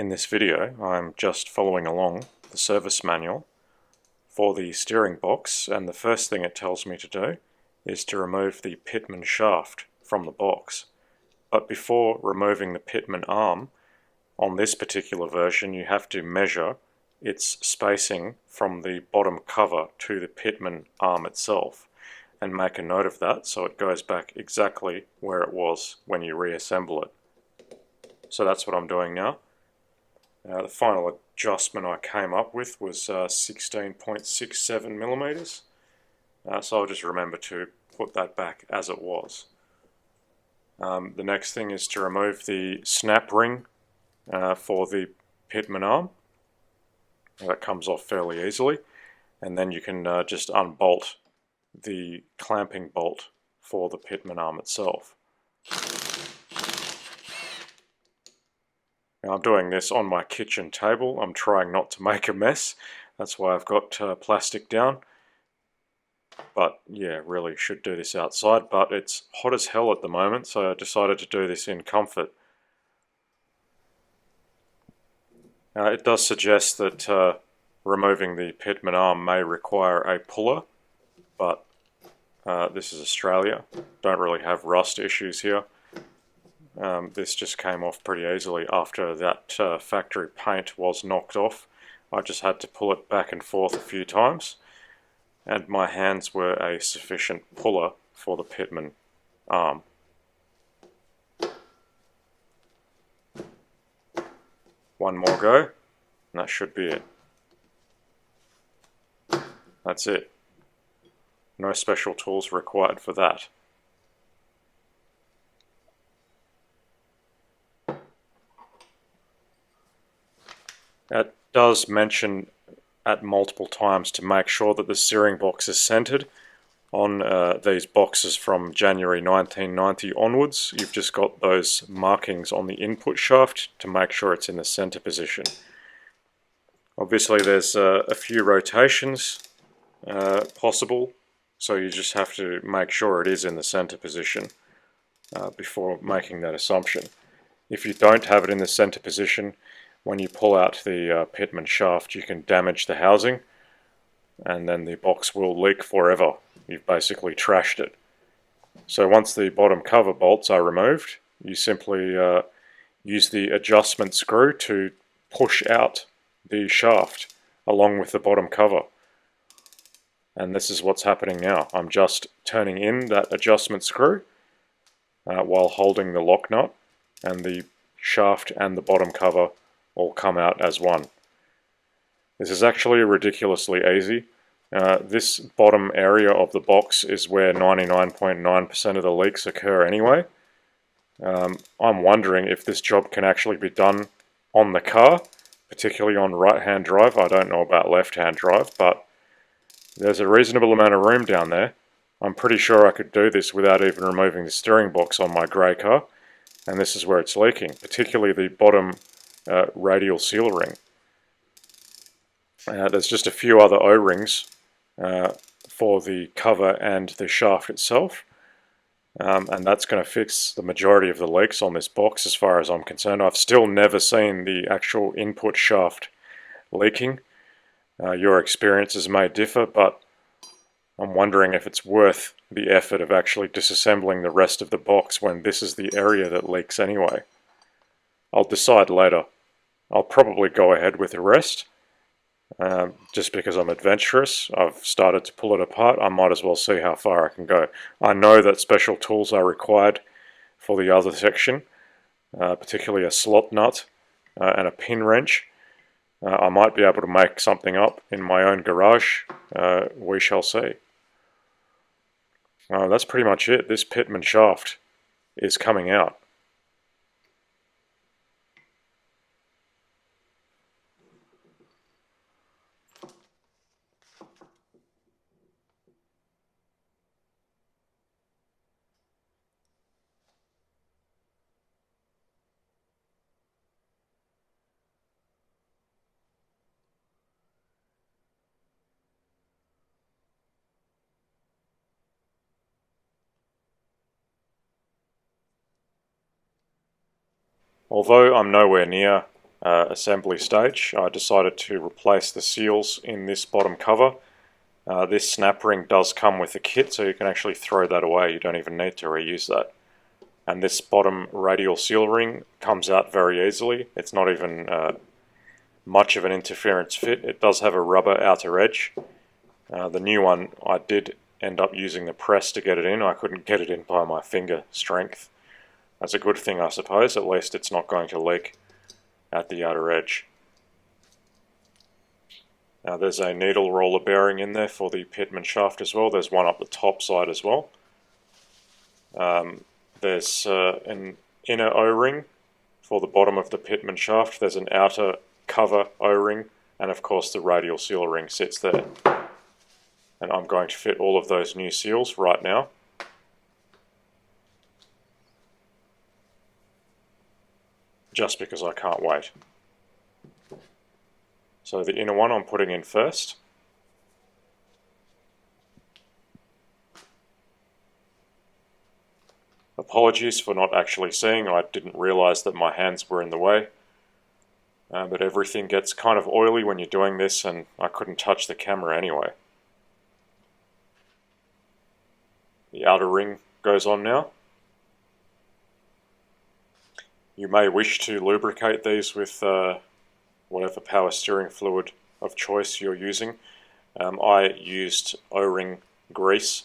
In this video, I'm just following along the service manual for the steering box, and the first thing it tells me to do is to remove the Pitman shaft from the box. But before removing the Pitman arm, on this particular version you have to measure its spacing from the bottom cover to the Pitman arm itself and make a note of that so it goes back exactly where it was when you reassemble it. So that's what I'm doing now. The final adjustment I came up with was 16.67 millimeters. So I'll just remember to put that back as it was. The next thing is to remove the snap ring for the Pitman arm. That comes off fairly easily, and then you can just unbolt the clamping bolt for the Pitman arm itself. Now I'm doing this on my kitchen table. I'm trying not to make a mess. That's why I've got plastic down. But yeah, really should do this outside, but it's hot as hell at the moment, so I decided to do this in comfort. It does suggest that removing the Pitman arm may require a puller, but this is Australia. Don't really have rust issues here. This just came off pretty easily after that factory paint was knocked off. I just had to pull it back and forth a few times, and my hands were a sufficient puller for the Pitman arm. One more go, and that should be it. That's it. No special tools required for that. It does mention at multiple times to make sure that the steering box is centered. On these boxes from January 1990 onwards, you've just got those markings on the input shaft to make sure it's in the center position. Obviously there's a few rotations possible, so you just have to make sure it is in the center position before making that assumption. If you don't have it in the center position, when you pull out the Pitman shaft, you can damage the housing, and then the box will leak forever. You've basically trashed it. So once the bottom cover bolts are removed, you simply use the adjustment screw to push out the shaft along with the bottom cover. And this is what's happening now. I'm just turning in that adjustment screw while holding the lock nut, and the shaft and the bottom cover all come out as one. This is actually ridiculously easy. This bottom area of the box is where 99.9% of the leaks occur anyway. I'm wondering if this job can actually be done on the car, particularly on right-hand drive. I don't know about left-hand drive, but there's a reasonable amount of room down there. I'm pretty sure I could do this without even removing the steering box on my grey car, and this is where it's leaking, particularly the bottom radial seal ring. There's just a few other O-rings for the cover and the shaft itself, and that's going to fix the majority of the leaks on this box as far as I'm concerned. I've still never seen the actual input shaft leaking. Your experiences may differ, but I'm wondering if it's worth the effort of actually disassembling the rest of the box when this is the area that leaks anyway. I'll decide later. I'll probably go ahead with the rest. Just because I'm adventurous, I've started to pull it apart. I might as well see how far I can go. I know that special tools are required for the other section, particularly a slot nut and a pin wrench. I might be able to make something up in my own garage. We shall see. That's pretty much it. This Pitman shaft is coming out. Although I'm nowhere near assembly stage, I decided to replace the seals in this bottom cover. This snap ring does come with a kit, so you can actually throw that away. You don't even need to reuse that. And this bottom radial seal ring comes out very easily. It's not even much of an interference fit. It does have a rubber outer edge. The new one, I did end up using the press to get it in. I couldn't get it in by my finger strength. That's a good thing, I suppose. At least it's not going to leak at the outer edge. Now there's a needle roller bearing in there for the Pitman shaft as well. There's one up the top side as well. There's an inner O-ring for the bottom of the Pitman shaft. There's an outer cover O-ring, and of course the radial seal ring sits there. And I'm going to fit all of those new seals right now. Just because I can't wait. So the inner one I'm putting in first. Apologies for not actually seeing. I didn't realize that my hands were in the way. But everything gets kind of oily when you're doing this, and I couldn't touch the camera anyway. The outer ring goes on now. You may wish to lubricate these with whatever power steering fluid of choice you're using. I used O-ring grease,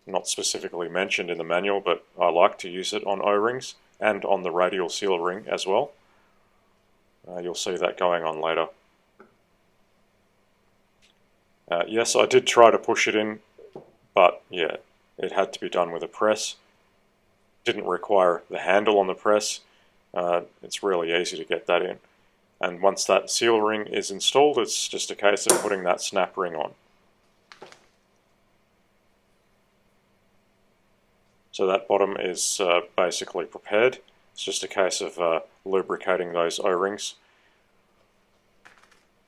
not specifically mentioned in the manual, but I like to use it on O-rings and on the radial seal ring as well. You'll see that going on later. Yes, I did try to push it in, but yeah, it had to be done with a press. Didn't require the handle on the press. It's really easy to get that in. And once that seal ring is installed, it's just a case of putting that snap ring on. So that bottom is basically prepared. It's just a case of lubricating those O-rings.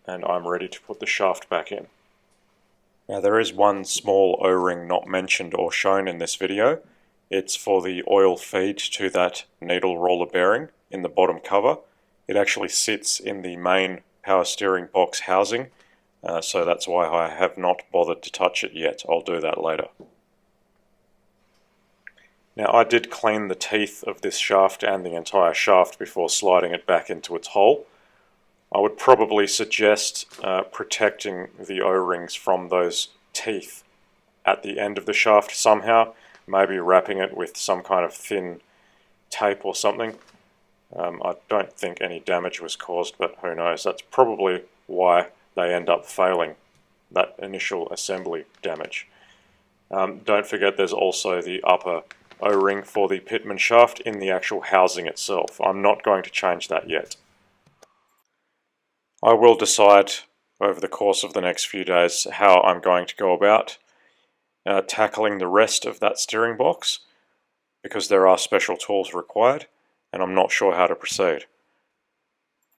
And I'm ready to put the shaft back in. Now there is one small O-ring not mentioned or shown in this video. It's for the oil feed to that needle roller bearing in the bottom cover. It actually sits in the main power steering box housing, so that's why I have not bothered to touch it yet. I'll do that later. Now I did clean the teeth of this shaft and the entire shaft before sliding it back into its hole. I would probably suggest protecting the O-rings from those teeth at the end of the shaft somehow, maybe wrapping it with some kind of thin tape or something. I don't think any damage was caused, but who knows. That's probably why they end up failing, that initial assembly damage. Don't forget there's also the upper O-ring for the Pitman shaft in the actual housing itself. I'm not going to change that yet. I will decide over the course of the next few days how I'm going to go about tackling the rest of that steering box, because there are special tools required and I'm not sure how to proceed.